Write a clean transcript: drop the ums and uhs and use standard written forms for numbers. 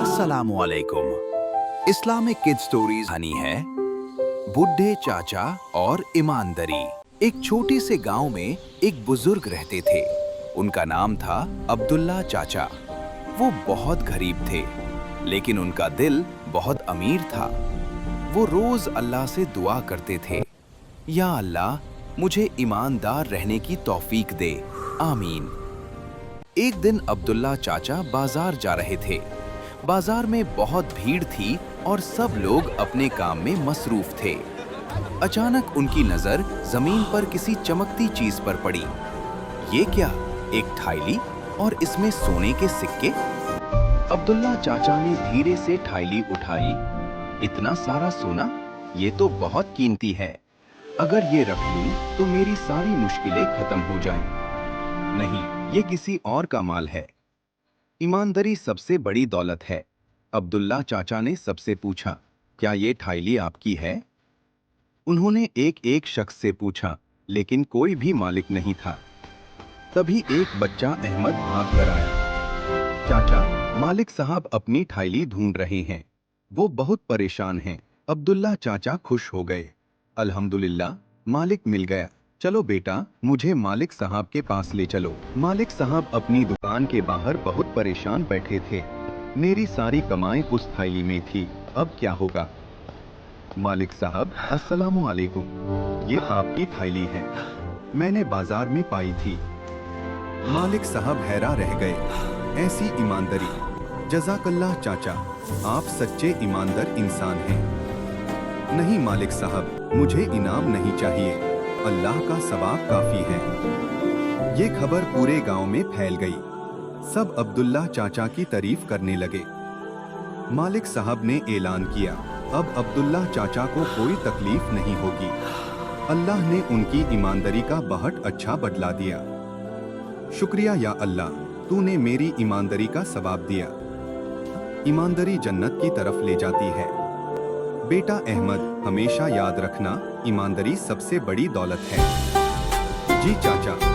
अस्सलामुअलैकुम। Islamic kid stories कहानी है बुढ़े चाचा और ईमानदारी। एक छोटे से गांव में एक बुजुर्ग रहते थे। उनका नाम था अब्दुल्ला चाचा। वो बहुत गरीब थे, लेकिन उनका दिल बहुत अमीर था। वो रोज अल्लाह से दुआ करते थे, या अल्लाह मुझे ईमानदार रहने की तौफीक दे, आमीन। एक दिन अब्दुल्ला चाचा बाजार जा रहे थे। बाजार में बहुत भीड़ थी और सब लोग अपने काम में मसरूफ थे। अचानक उनकी नजर जमीन पर किसी चमकती चीज पर पड़ी। ये क्या? एक थाली, और इसमें सोने के सिक्के। अब्दुल्ला चाचा ने धीरे से थाली उठाई। इतना सारा सोना, ये तो बहुत कीमती है। अगर ये रख लूं तो मेरी सारी मुश्किलें खत्म हो जाएं। नहीं, ये किसी और का माल है। ईमानदारी सबसे बड़ी दौलत है। अब्दुल्ला चाचा ने सबसे पूछा, क्या ये थाली आपकी है? उन्होंने एक एक शख्स से पूछा, लेकिन कोई भी मालिक नहीं था। तभी एक बच्चा अहमद भाग कर आया। चाचा, मालिक साहब अपनी थाली ढूंढ रहे हैं। वो बहुत परेशान हैं। अब्दुल्ला चाचा खुश हो गए। अल्हम्दुलिल्लाह, मालिक मिल गया। चलो बेटा, मुझे मालिक साहब के पास ले चलो। मालिक साहब अपनी दुकान के बाहर बहुत परेशान बैठे थे। मेरी सारी कमाई उस थाली में थी, अब क्या होगा? मालिक साहब, अस्सलामु अलैकुम। ये आपकी थाली है, मैंने बाजार में पाई थी। मालिक साहब हैरान रह गए। ऐसी ईमानदारी! जज़ाकल्लाह चाचा, आप सच्चे ईमानदार इंसान हैं। नहीं मालिक साहब, मुझे इनाम नहीं चाहिए, अल्लाह का सवाब काफी है। ये खबर पूरे गांव में फैल गई। सब अब्दुल्ला चाचा की तारीफ करने लगे। मालिक साहब ने ऐलान किया, अब अब्दुल्ला चाचा को कोई तकलीफ नहीं होगी। अल्लाह ने उनकी ईमानदारी का बहुत अच्छा बदला दिया। शुक्रिया या अल्लाह, तूने मेरी ईमानदारी का सवाब दिया। ईमानदारी जन्नत की तरफ ले जाती है। बेटा अहमद, हमेशा याद रखना, ईमानदारी सबसे बड़ी दौलत है। जी चाचा।